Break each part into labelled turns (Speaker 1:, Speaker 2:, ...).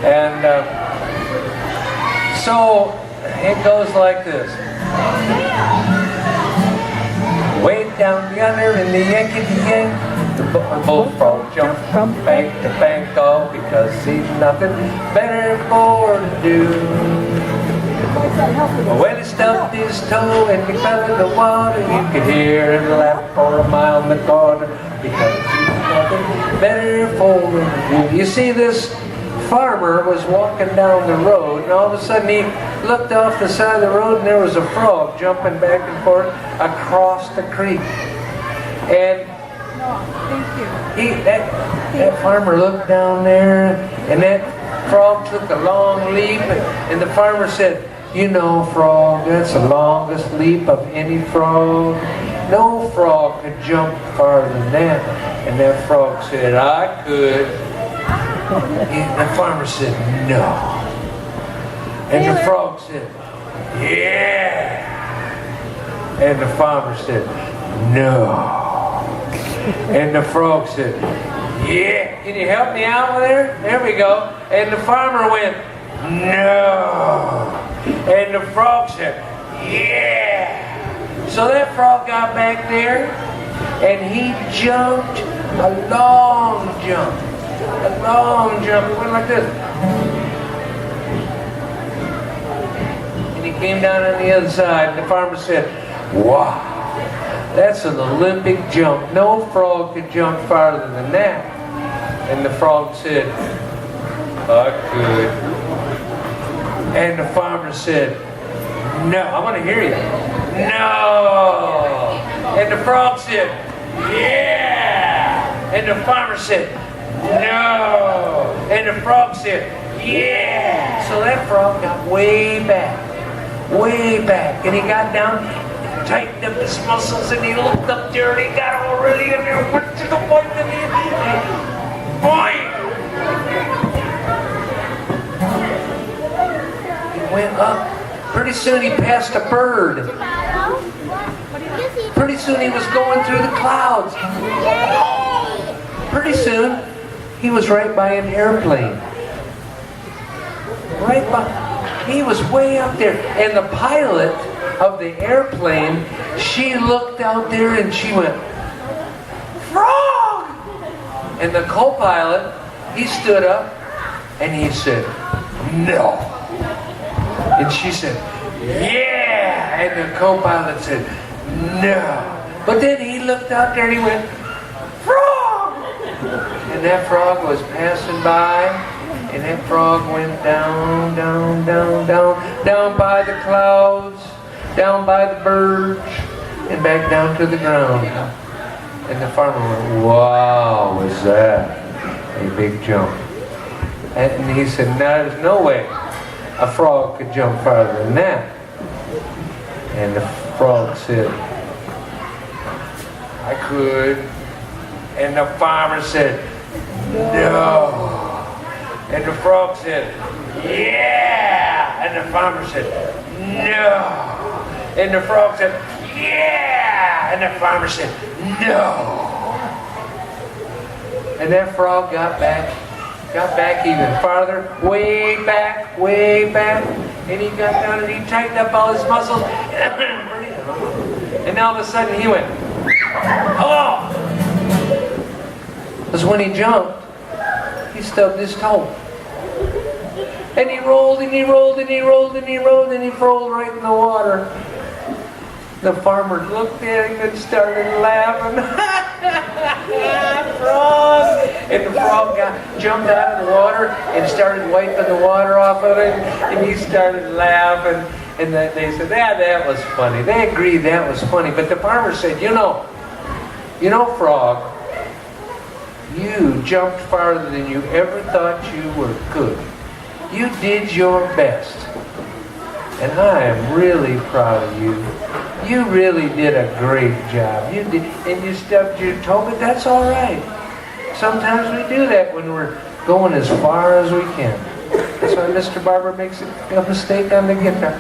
Speaker 1: And so it goes like this. Way down yonder in the Yankee Yank, the bullfrog jumped from bank to bank, all because he's nothing better for to do. When he stubbed his toe and he fell in the water, you could hear him laugh for a mile in the corner, because he's nothing better for to do. You see, this farmer was walking down the road, and all of a sudden he looked off the side of the road, and there was a frog jumping back and forth across the creek. And that farmer looked down there, and that frog took a long leap, and the farmer said, "You know, frog, that's the longest leap of any frog. No frog could jump farther than that." And that frog said, "I could." And the farmer said, "No." And the frog said, "Yeah." And the farmer said, "No." And the frog said, "Yeah. Can you help me out with there?" There we go. And the farmer went, "No." And the frog said, "Yeah." So that frog got back there, and he jumped a long jump. A long jump. It went like this. And he came down on the other side, and the farmer said, "Wow, that's an Olympic jump. No frog could jump farther than that." And the frog said, "I could." And the farmer said, "No." I want to hear you. "No." And the frog said, "Yeah." And the farmer said, "No." And the frog said, "Yeah." So that frog got way back, and he got down, tightened up his muscles, and he looked up there, and he got all ready, and there went to the point, and boing! He went up. Pretty soon he passed a bird. Pretty soon he was going through the clouds. Pretty soon he was right by an airplane. Right by. He was way up there. And the pilot of the airplane, she looked out there and she went, "Frog!" And the co-pilot, he stood up and he said, "No." And she said, "Yeah." And the co-pilot said, "No." But then he looked out there and he went, "Frog!" And that frog was passing by, and that frog went down, down, down, down, down by the clouds, down by the birds, and back down to the ground. And the farmer went, "Wow, was that a big jump?" And he said, "No, there's no way a frog could jump farther than that." And the frog said, "I could." And the farmer said, "No." And the frog said, "Yeah." And the farmer said, "No." And the frog said, "Yeah." And the farmer said, "No." And that frog got back even farther, way back, and he got down and he tightened up all his muscles, and all of a sudden he went, "Hello!" Because when he jumped, he stubbed his toe. And he rolled, and he rolled, and he rolled, and he rolled, and he rolled right in the water. The farmer looked at him and started laughing. Frog! And the frog jumped out of the water and started wiping the water off of it, and he started laughing. And they said, "Yeah, that was funny." They agreed that was funny. But the farmer said, you know, frog, you jumped farther than you ever thought you could. You did your best. And I am really proud of you. You really did a great job. You did, and you stubbed your toe, but that's all right. Sometimes we do that when we're going as far as we can. That's why Mr. Barber makes a mistake on the guitar.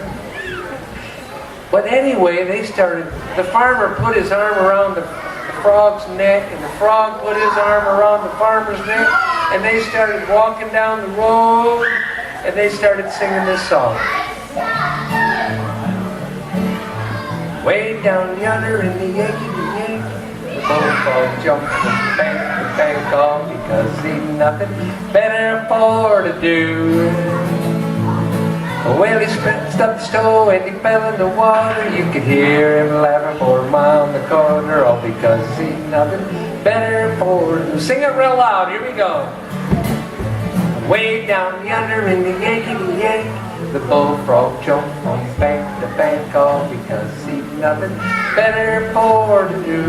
Speaker 1: But anyway, the farmer put his arm around the frog's neck, and the frog put his arm around the farmer's neck, and they started walking down the road, and they started singing this song. Way down yonder in the Yankee, the bullfrog jumped from bank to bank all because he'd nothing better for to do. Well, he stubbed his toe and he fell in the water. You could hear him laughing for a mile in the corner, all because he'd nothing better for to do. Sing it real loud, here we go. Way down yonder in the Yankee, the bullfrog jumped from bank to bank all because he'd nothing better for to do.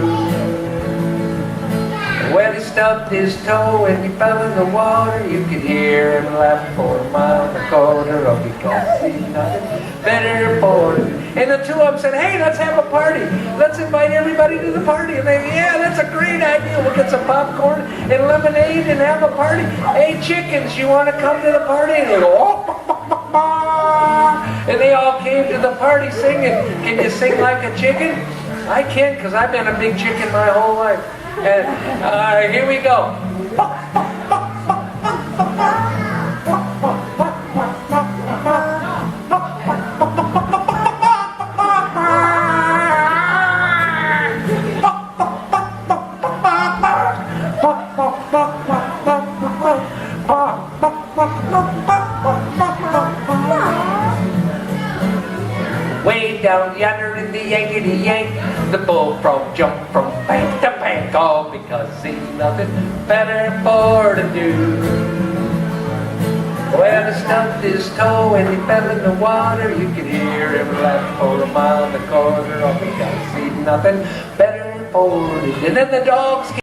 Speaker 1: Well, he stubbed his toe and he fell in the water. You could hear him laughing for a mile in the corner, all because he'd nothing better for to do. And the two of them said, hey, let's have a party. Let's invite everybody to the party. And they, yeah, that's a great idea. We'll get some popcorn and lemonade and have a party. Hey, chickens, you want to come to the party? And they go, oh, and they all came to the party singing. Can you sing like a chicken? I can't, because I've been a big chicken my whole life. And here we go. Way down yonder in the Yankety Yank, the bullfrog jumped from bank to bank, all because he'd nothing better for to do. Well, he stubbed his toe and he fell in the water. You could hear him laugh for a mile in the corner, all because he'd nothing better for to do. And then the dogs came